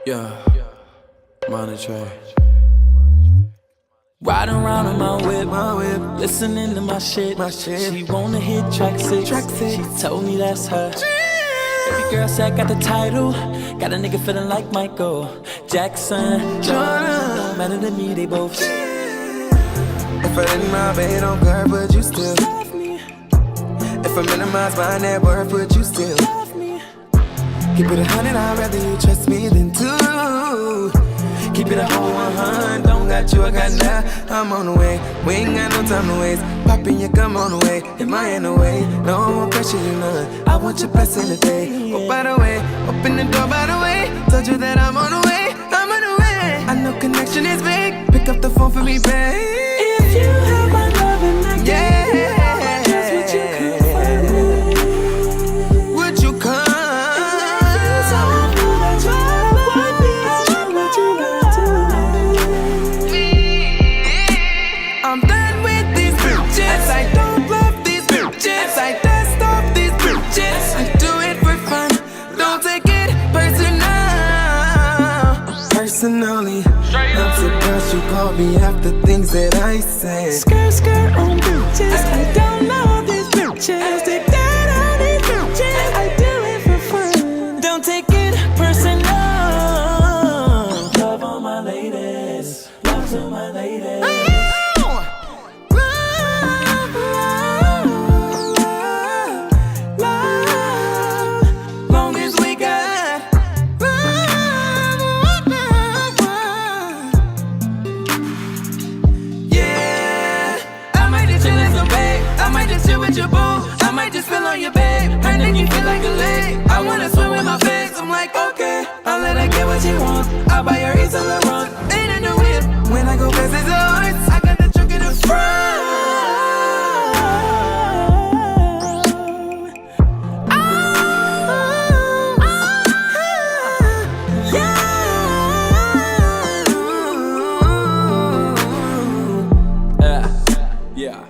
Yeah, monetary. Riding around in my whip, listening to my shit. She wanna hit track 6. She told me that's her. Baby girl said I got the title. Got a nigga feeling like Michael Jackson. Jordan, don't matter to me, they both shit. If I didn't my bed on girl, would you still Love me, If I minimize my net worth, would you still love me. Keep it 100, I'd rather you trust me than 2. Keep it a whole 100, don't got you, I got now. I'm on the way, we ain't got no time to waste. Poppin', you come on the way, am I in the way? No more pressure, you none. I want your best in the day. Oh, by the way, open the door, by the way. Told you that I'm on the way, I'm on the way. I know connection is big, pick up the phone for me, babe. If you have my love and I Yeah. just would you come find me? Would you come? I'm done with these bitches. I don't love these bitches. I dust off these bitches. I do it for fun. Don't take it personally. I'm surprised you call me after things that I say. Skirt on bitches. I don't know these bitches. Take that on these bitches. I do it for fun. Don't take it personal. Love on my ladies. Love to my ladies. With your boo, I might just feel on your babe. Her name you feel like a lake. I wanna swim with my face. I'm like, okay, I'll let her get what she wants. I'll buy her East Laurent. Ain't in the whip. When I go past his doors, I got the truck in the front. Yeah.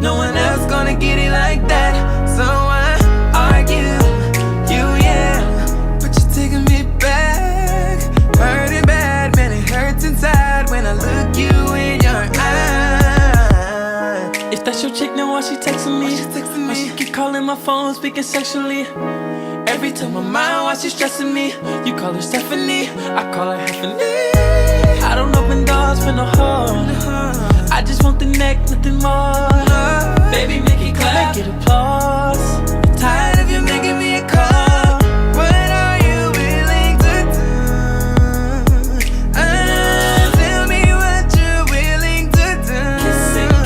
No one else gonna get it like that. So I argue, yeah. But you're taking me back. Hurting bad, man, it hurts inside when I look you in your eye. If that's your chick, then why she texting me? Why she keep calling my phone, speaking sexually? Every time I'm out, why she stressing me? You call her Stephanie, I call her Heffany. I don't open doors for no hoe. I just want the neck, nothing more. Baby, make it clap, make it applause. Tired of you making me a call. What are you willing to do? Tell me what you're willing to do.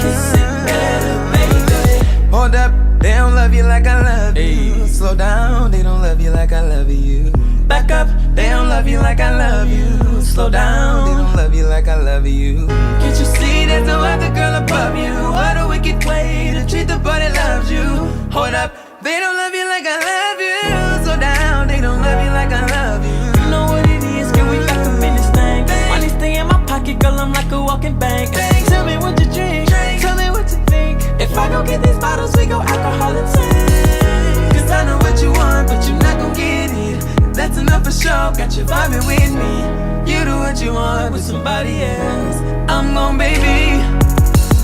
Kiss it better, baby. Hold up, they don't love you like I love you. Slow down, they don't love you like I love you. Back up, they don't love you like I love you. Slow down, they don't love you like I love you. Can't you see there's no other girl above you? What a wicked way to treat the boy that loves you. Hold up, they don't love you like I love you. Slow down, they don't love you like I love you. You know what it is, can we back up in this thing? Money stay in my pocket, girl, I'm like a walking bank. Tell me what you drink, tell me what you think. If I go get these bottles, we go alcohol and sing. Cause I know what you want, but you're not gon' get it. That's enough for sure, got you vibing with me. You do what you want with somebody else. I'm gon' baby.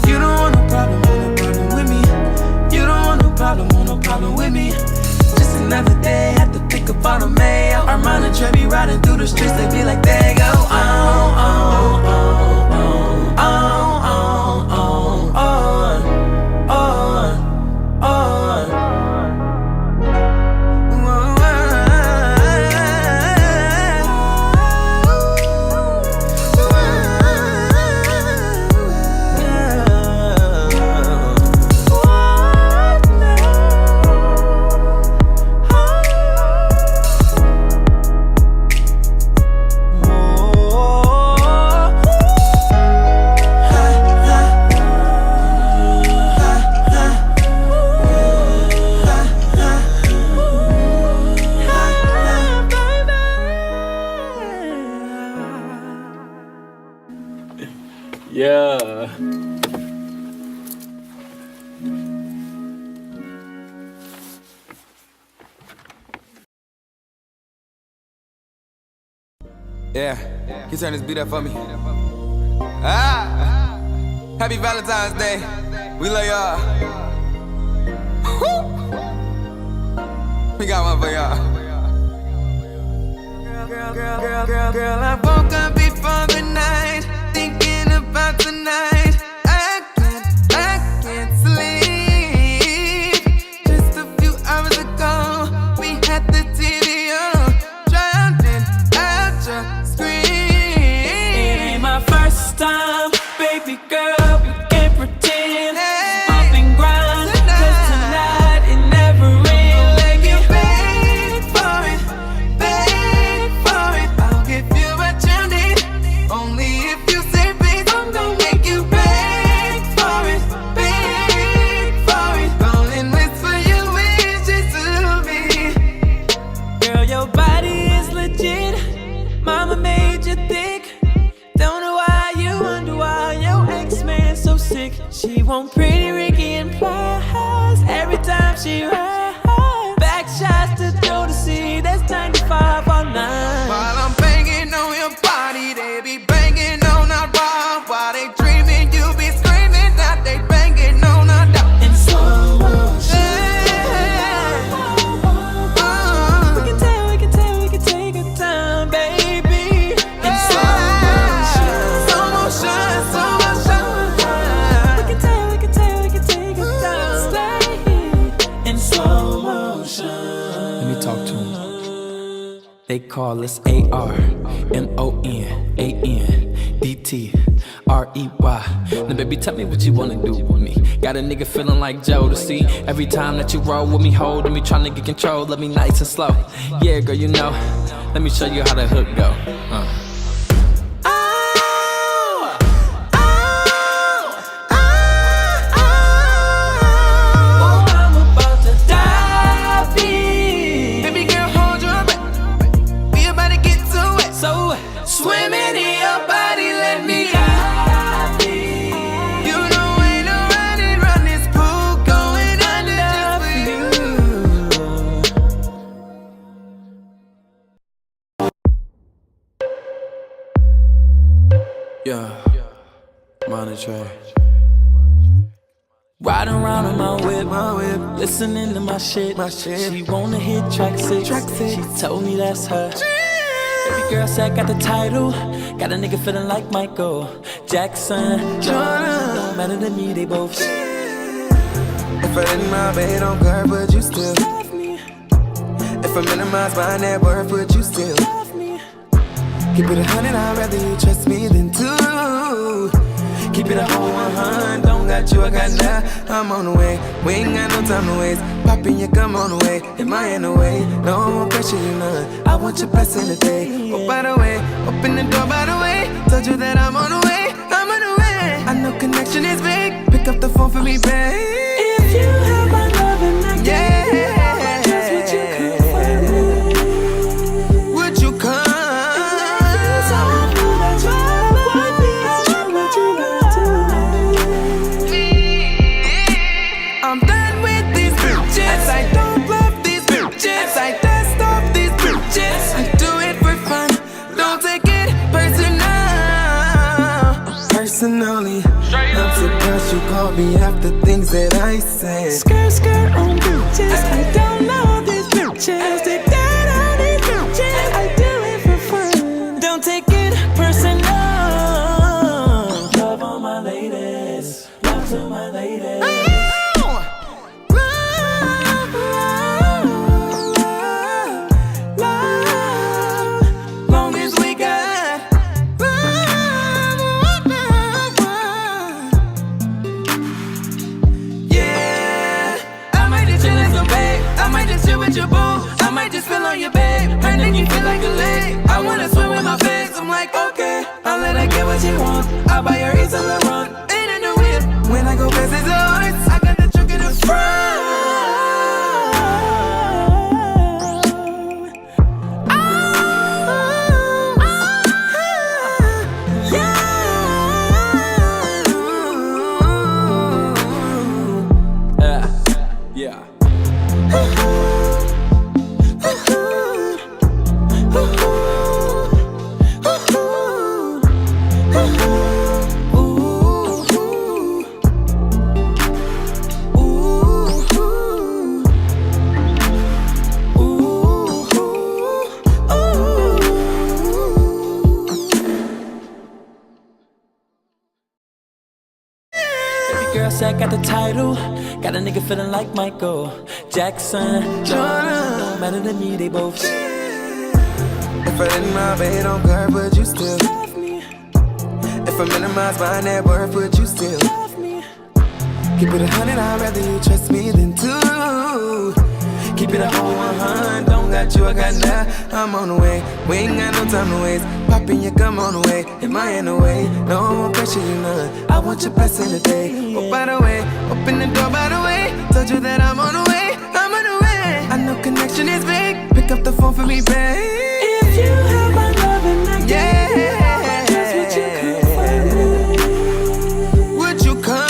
You don't want no problem, with me. You don't want no problem with me. Just another day, have to pick up on a mail. Armand and Trey be riding through the streets, they be like, they go, oh, oh, oh, oh, oh, oh, oh, oh, oh, oh. Yeah. Yeah, can you turn this beat up for me? Ah, happy Valentine's Day. We love y'all. Woo. We got one for y'all. Girl, I woke up before the night, thinking about tonight. I can't sleep. Just a few hours ago, we had the TV on, drowning out your scream. It ain't my first time, baby girl, we can't pretend. Bump and grind, 'cause tonight it never ends. Like you beg for it, I'll give you what you need. Only if you say please, I'm gonna make you beg for it. Calling whisper your wishes to me. Girl, your body is legit. Mama made you thick. Don't know why you wonder why your ex-man so sick. She want pretty Ricky and plies every time she rides. Back shots to Jodeci, that's 95 all night. While I'm banging on your body, they be banging on our wall. While they dreaming, you be screaming that they banging on our door. In slow motion. We can take our time, baby. In slow motion. Slow motion, slow motion. We can take our time. Stay in slow motion. Let me talk to him. They call us ARMONANDTREY. Now baby, tell me what you wanna do with me. Got a nigga feeling like Jodeci. Every time that you roll with me, holding me, trying to get control, let me nice and slow. Yeah, girl, you know. Let me show you how the hook go. Baby girl, hold your breath. We about to get to it. So Swimming in your body, let me dive in. You know ain't no running, run this pool going under just for you. Yeah, money tray. riding around in my whip, listening to my shit. She wanna hit track 6. She told me that's her. Baby girl said got the title. Got a nigga feeling like Michael Jackson. Jordan. Don't matter to me, they both If I let my bed on curve, would you still love me? If I minimize my net worth, would you still Love me. keep it 100? I'd rather you trust me than 2. Keep it a whole 100. Don't got you, I got now. I'm on the way. We ain't got no time to waste. Poppin', you come on the way. Am I in the way? No more pressure, you none. I want your blessing today. Oh, by the way, open the door, by the way. Told you that I'm on the way. I'm on the way. I know connection is big. Pick up the phone for me, babe. If you have my love and I Yeah. just would you come find me? Would you come? I'm done with these bitches. I don't love these bitches. I dust off these bitches. I do it for fun. Don't take it personally. I'm surprised you called me after things that I said. Skirt on bitches. I don't know these bitches. Take that on these bitches. I do it for fun. Don't take it personal. Love on my ladies. Love to my ladies. Long as we got yeah, I might just chill with some babe. I might just chill with your boo. I might just feel on your babe. And then you feel like a leg. I wanna swim with my face. I'm like, okay, I'll let her get what she wants. I'll buy her East and run. Ain't in the whip. When I go past his horse, I got the truck in the front. said got the title. Got a nigga feeling like Michael Jackson. Jordan, better than me, they both. If I didn't my bed on curve, would you still love me? If I minimize my net worth, would you still love me? Keep it 100, I'd rather you trust me than two. Keep it a whole 100, don't got you, I got now. I'm on the way, we ain't got no time to waste. Poppin' your gum on the way, am I in the way? No, I won't pressure you none, I want your best in the day. Oh, by the way, open the door by the way. Told you that I'm on the way, I'm on the way. I know connection is big, pick up the phone for me, babe. If you have my love and I Yeah, just would you come find me? would you come?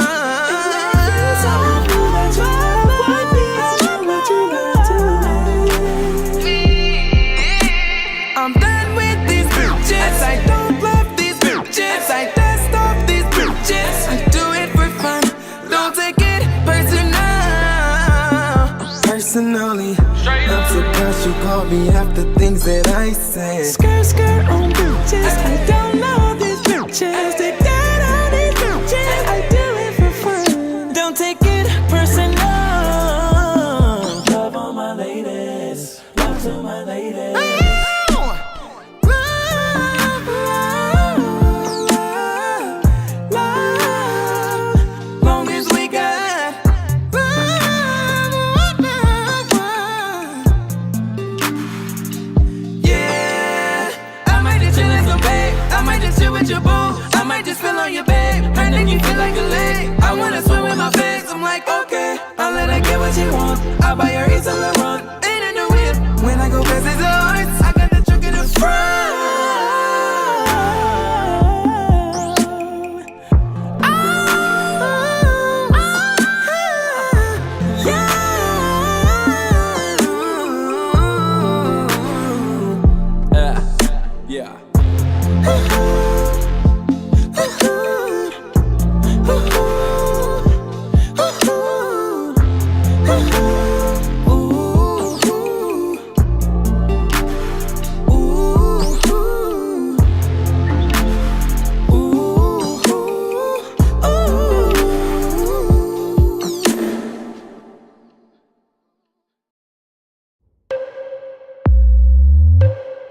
I'm done with these bitches. I don't love these bitches. I dust off these bitches. I do it for fun. Don't take it personally. I'm surprised you called me after things that I said. Skirt on bitches. I don't know these bitches. They got all these bitches. I do it for fun. Don't take it personal. Love on my ladies. Love to my ladies. With your boo, I might just feel on your babe. Her name you feel like a lake. I wanna swim with my face. I'm like, okay, I'll let her get what she wants. I'll buy her East on the run. Ain't in the whip. When I go past his horse, I got the truck in the front.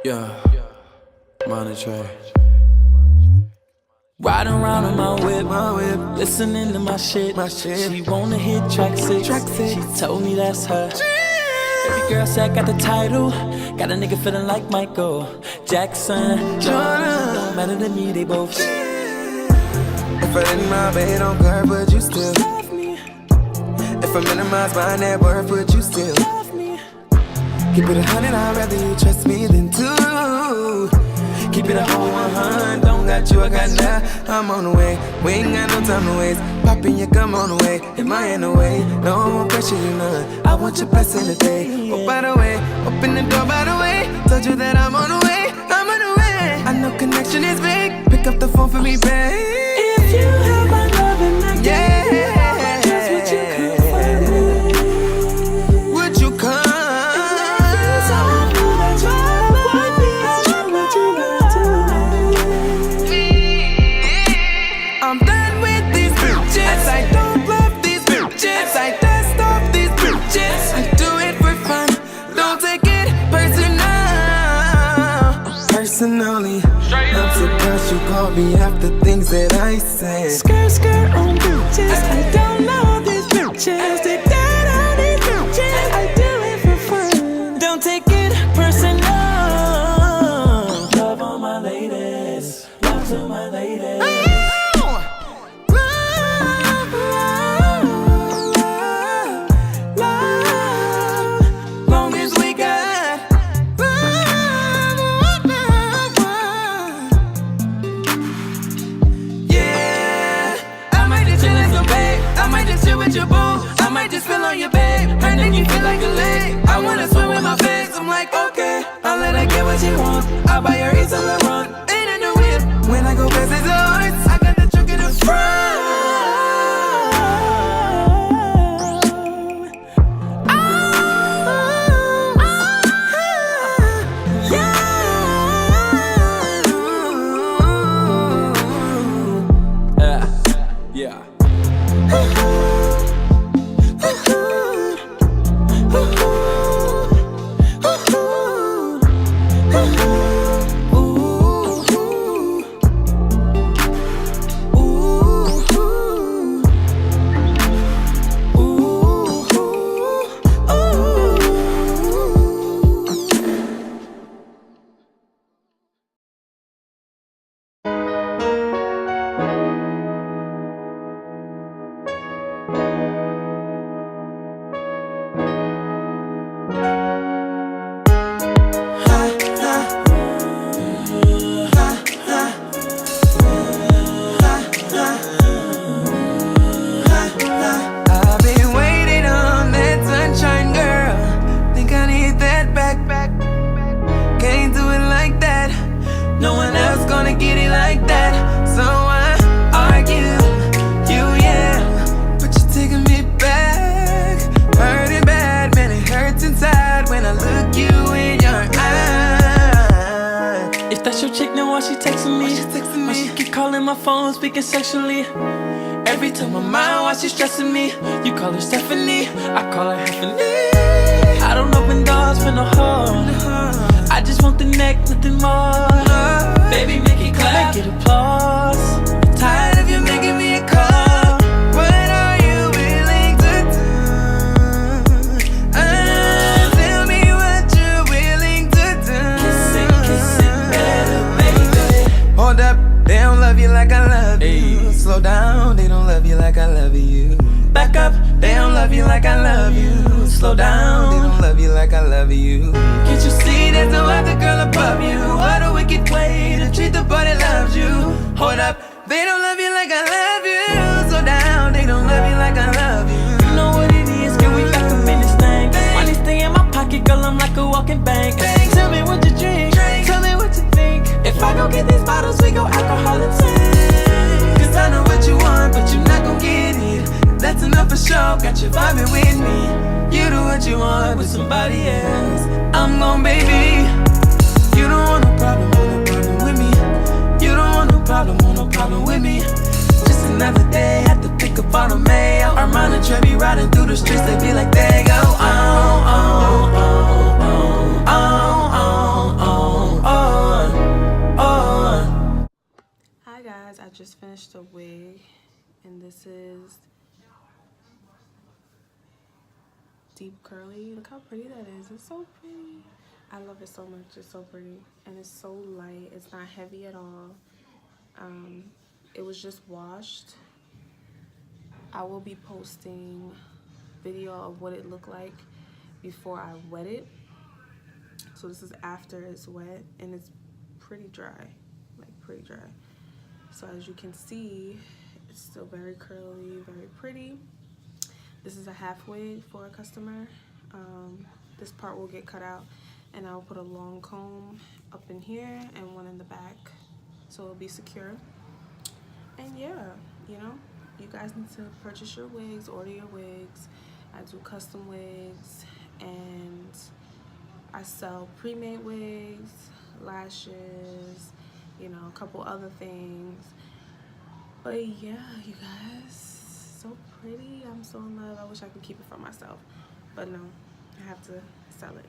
Yeah. Yeah, money tray. Riding around in my whip, listening to my shit. She wanna hit track 6. She told me that's her. Every girl said got the title. Got a nigga feeling like Michael Jackson. Jordan, better than me, they both. If I didn't my bed on curve, would you still love me? If I minimize my net worth, would you still love me? Keep it 100, I'd rather you trust me than two. Keep it a whole 100, don't got you, I got now. I'm on the way, we ain't got no time to waste. Poppin' your gum on the way, am I in the way? No, I won't pressure you none, I want your best in the day. Oh, by the way, open the door by the way. Told you that I'm on the way, I'm on the way. I know connection is big, pick up the phone for me, babe. If you have my love and I just would you come find me? Would you come? I'm done with these bitches. I don't love these bitches. I dust off these bitches. I do it for fun. Don't take it personally. I'm surprised you called me after things that I said. Skirt on bitches. I don't know these bitches. They got all these bitches. I do it for fun. Don't take it personal. Love on my ladies. Love to my ladies. With your boo, I might just feel on your babe. Her name you feel like a lake. I wanna swim with my face. I'm like, okay, I'll let her get what she wants. I'll buy her East on the run. Ain't in the whip. When I go past his horse, I got the truck in the front. Yeah. my phone, speaking sexually. Every time my mind while she's stressing me. You call her Stephanie, I call her Heffany. I don't open doors for no hoe. I just want the neck, nothing more. Baby, make it clap, make it applause. Tired of you making me a call. What are you willing to do? Tell me what you're willing to do. Kiss it better, baby. Hold up, they don't love you like I love you. Slow down, they don't love you like I love you. Back up, They don't love you like I love you. Slow down, they don't love you like I love you. can't you see There's no other girl above you. What a wicked way to treat the boy that loves you. Hold up, they don't love you like I love you. Slow down, they don't love you like I love you. You know what it is, can we back up in this thing? Money stay in my pocket, girl, I'm like a walking bank. Tell me what you drink, tell me what you think. If I go get these bottles, we go alcohol and tank. Cause I know what you want, but you're not gon' get it. That's enough for sure, got you vibing with me. You do what you want with somebody else. I'm gon' baby. You don't want no problem, with me. You don't want no problem with me. Just another day, had to pick up on a mail. Armand and Trey be riding through the streets, they be like, they go on, on, on, on, on, on, on, on. Hi guys, I just finished a wig and this is deep curly. Look how pretty that is. It's so pretty. I love it so much. It's so pretty and it's so light. It's not heavy at all. It was just washed. I will be posting video of what it looked like before I wet it. So this is after it's wet and it's pretty dry, like pretty dry. So as you can see, it's still very curly, very pretty. This is a half wig for a customer. This part will get cut out and I'll put a long comb up in here and one in the back so it'll be secure. And yeah, you know, you guys need to purchase your wigs, order your wigs. I do custom wigs and I sell pre-made wigs, lashes, you know, a couple other things. But yeah, you guys, so pretty. I'm so in love. I wish I could keep it for myself, but no, I have to sell it.